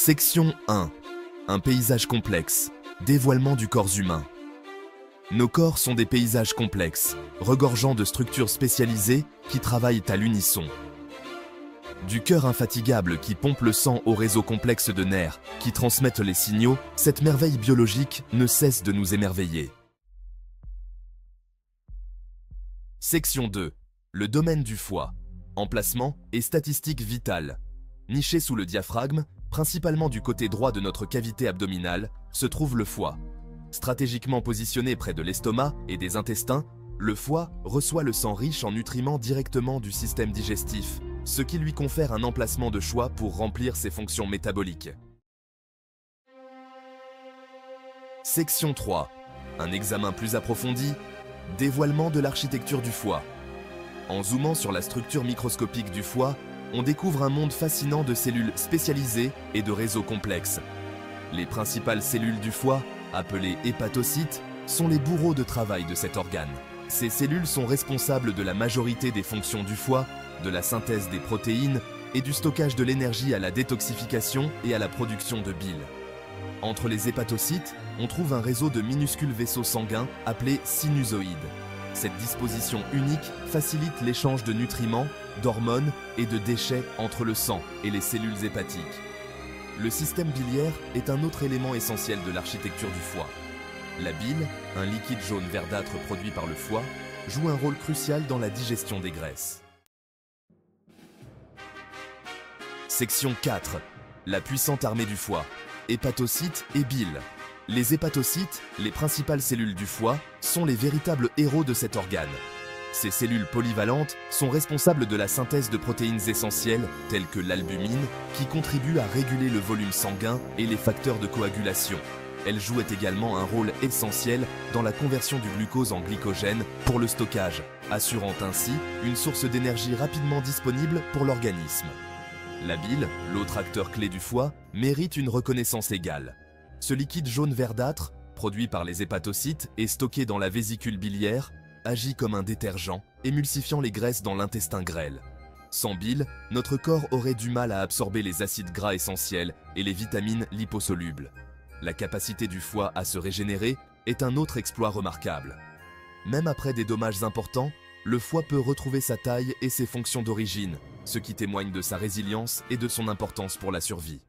Section 1. Un paysage complexe. Dévoilement du corps humain. Nos corps sont des paysages complexes, regorgeant de structures spécialisées qui travaillent à l'unisson. Du cœur infatigable qui pompe le sang au réseau complexe de nerfs qui transmettent les signaux, cette merveille biologique ne cesse de nous émerveiller. Section 2. Le domaine du foie. Emplacement et statistiques vitales. Niché sous le diaphragme, principalement du côté droit de notre cavité abdominale, se trouve le foie. Stratégiquement positionné près de l'estomac et des intestins, le foie reçoit le sang riche en nutriments directement du système digestif, ce qui lui confère un emplacement de choix pour remplir ses fonctions métaboliques. Section 3. Un examen plus approfondi. Dévoilement de l'architecture du foie. En zoomant sur la structure microscopique du foie, on découvre un monde fascinant de cellules spécialisées et de réseaux complexes. Les principales cellules du foie, appelées hépatocytes, sont les bourreaux de travail de cet organe. Ces cellules sont responsables de la majorité des fonctions du foie, de la synthèse des protéines et du stockage de l'énergie à la détoxification et à la production de bile. Entre les hépatocytes, on trouve un réseau de minuscules vaisseaux sanguins appelés sinusoïdes. Cette disposition unique facilite l'échange de nutriments, d'hormones et de déchets entre le sang et les cellules hépatiques. Le système biliaire est un autre élément essentiel de l'architecture du foie. La bile, un liquide jaune verdâtre produit par le foie, joue un rôle crucial dans la digestion des graisses. Section 4. La puissante armée du foie. Hépatocytes et bile. Les hépatocytes, les principales cellules du foie, sont les véritables héros de cet organe. Ces cellules polyvalentes sont responsables de la synthèse de protéines essentielles, telles que l'albumine, qui contribuent à réguler le volume sanguin et les facteurs de coagulation. Elles jouent également un rôle essentiel dans la conversion du glucose en glycogène pour le stockage, assurant ainsi une source d'énergie rapidement disponible pour l'organisme. La bile, l'autre acteur clé du foie, mérite une reconnaissance égale. Ce liquide jaune verdâtre, produit par les hépatocytes et stocké dans la vésicule biliaire, agit comme un détergent, émulsifiant les graisses dans l'intestin grêle. Sans bile, notre corps aurait du mal à absorber les acides gras essentiels et les vitamines liposolubles. La capacité du foie à se régénérer est un autre exploit remarquable. Même après des dommages importants, le foie peut retrouver sa taille et ses fonctions d'origine, ce qui témoigne de sa résilience et de son importance pour la survie.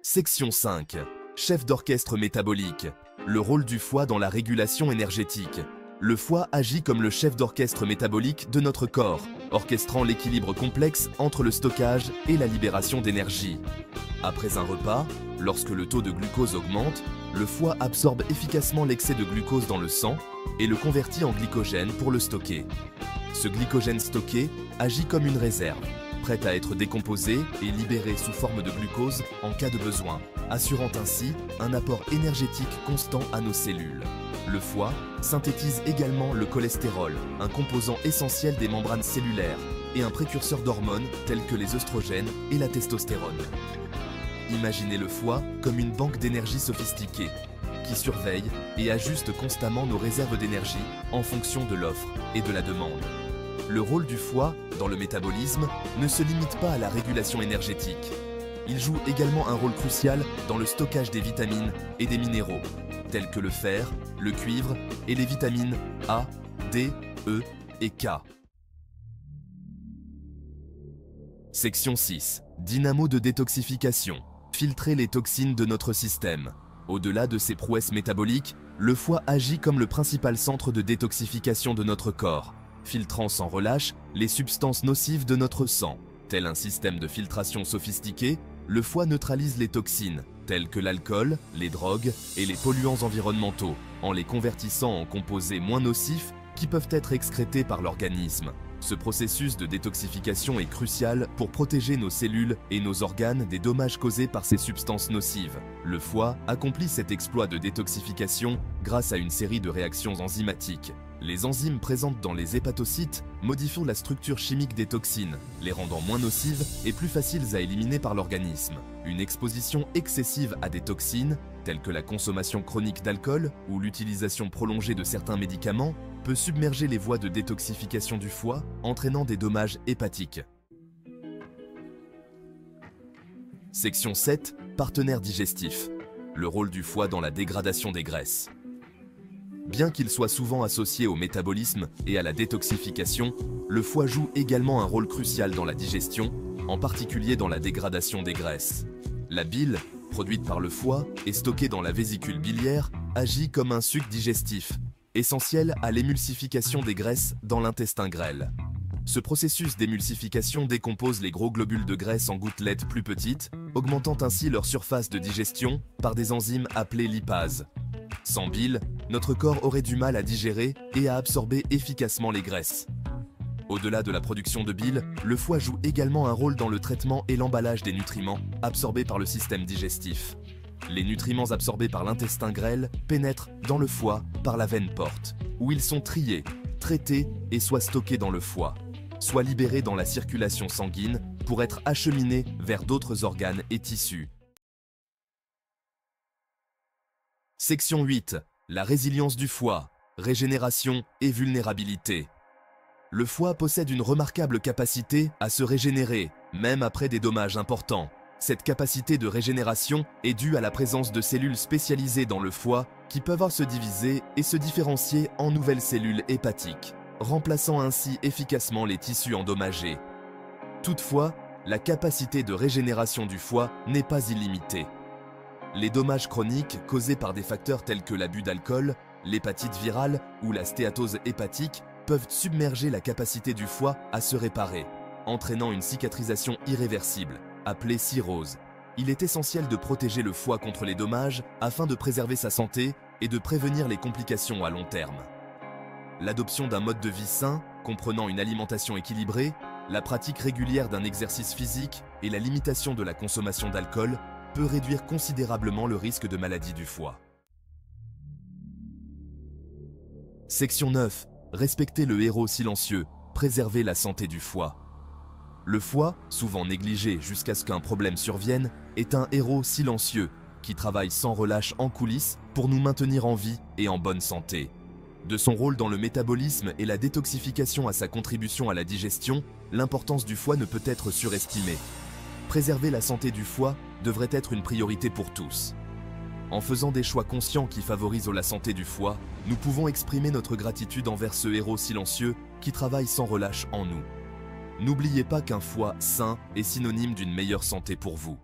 Section 5. Chef d'orchestre métabolique. Le rôle du foie dans la régulation énergétique. Le foie agit comme le chef d'orchestre métabolique de notre corps, orchestrant l'équilibre complexe entre le stockage et la libération d'énergie. Après un repas, lorsque le taux de glucose augmente, le foie absorbe efficacement l'excès de glucose dans le sang et le convertit en glycogène pour le stocker. Ce glycogène stocké agit comme une réserve, prête à être décomposée et libérée sous forme de glucose en cas de besoin, assurant ainsi un apport énergétique constant à nos cellules. Le foie synthétise également le cholestérol, un composant essentiel des membranes cellulaires et un précurseur d'hormones tels que les œstrogènes et la testostérone. Imaginez le foie comme une banque d'énergie sophistiquée qui surveille et ajuste constamment nos réserves d'énergie en fonction de l'offre et de la demande. Le rôle du foie dans le métabolisme ne se limite pas à la régulation énergétique. Il joue également un rôle crucial dans le stockage des vitamines et des minéraux, tels que le fer, le cuivre et les vitamines A, D, E et K. Section 6. Dynamo de détoxification. Filtrer les toxines de notre système. Au-delà de ses prouesses métaboliques, le foie agit comme le principal centre de détoxification de notre corps, filtrant sans relâche les substances nocives de notre sang. Tel un système de filtration sophistiqué, le foie neutralise les toxines, telles que l'alcool, les drogues et les polluants environnementaux, en les convertissant en composés moins nocifs qui peuvent être excrétés par l'organisme. Ce processus de détoxification est crucial pour protéger nos cellules et nos organes des dommages causés par ces substances nocives. Le foie accomplit cet exploit de détoxification grâce à une série de réactions enzymatiques. Les enzymes présentes dans les hépatocytes modifient la structure chimique des toxines, les rendant moins nocives et plus faciles à éliminer par l'organisme. Une exposition excessive à des toxines, telles que la consommation chronique d'alcool ou l'utilisation prolongée de certains médicaments, peut submerger les voies de détoxification du foie, entraînant des dommages hépatiques. Section 7. Partenaire digestif. Le rôle du foie dans la dégradation des graisses. Bien qu'il soit souvent associé au métabolisme et à la détoxification, le foie joue également un rôle crucial dans la digestion, en particulier dans la dégradation des graisses. La bile, produite par le foie et stockée dans la vésicule biliaire, agit comme un suc digestif, essentiel à l'émulsification des graisses dans l'intestin grêle. Ce processus d'émulsification décompose les gros globules de graisse en gouttelettes plus petites, augmentant ainsi leur surface de digestion par des enzymes appelées lipases. Sans bile, notre corps aurait du mal à digérer et à absorber efficacement les graisses. Au-delà de la production de bile, le foie joue également un rôle dans le traitement et l'emballage des nutriments absorbés par le système digestif. Les nutriments absorbés par l'intestin grêle pénètrent dans le foie par la veine porte, où ils sont triés, traités et soit stockés dans le foie, soit libérés dans la circulation sanguine pour être acheminés vers d'autres organes et tissus. Section 8. La résilience du foie, régénération et vulnérabilité. Le foie possède une remarquable capacité à se régénérer, même après des dommages importants. Cette capacité de régénération est due à la présence de cellules spécialisées dans le foie qui peuvent se diviser et se différencier en nouvelles cellules hépatiques, remplaçant ainsi efficacement les tissus endommagés. Toutefois, la capacité de régénération du foie n'est pas illimitée. Les dommages chroniques causés par des facteurs tels que l'abus d'alcool, l'hépatite virale ou la stéatose hépatique peuvent submerger la capacité du foie à se réparer, entraînant une cicatrisation irréversible, appelée cirrhose. Il est essentiel de protéger le foie contre les dommages afin de préserver sa santé et de prévenir les complications à long terme. L'adoption d'un mode de vie sain, comprenant une alimentation équilibrée, la pratique régulière d'un exercice physique et la limitation de la consommation d'alcool peut réduire considérablement le risque de maladie du foie. Section 9. Respecter le héros silencieux, préserver la santé du foie. Le foie, souvent négligé jusqu'à ce qu'un problème survienne, est un héros silencieux qui travaille sans relâche en coulisses pour nous maintenir en vie et en bonne santé. De son rôle dans le métabolisme et la détoxification à sa contribution à la digestion, l'importance du foie ne peut être surestimée. Préserver la santé du foie devrait être une priorité pour tous. En faisant des choix conscients qui favorisent la santé du foie, nous pouvons exprimer notre gratitude envers ce héros silencieux qui travaille sans relâche en nous. N'oubliez pas qu'un foie sain est synonyme d'une meilleure santé pour vous.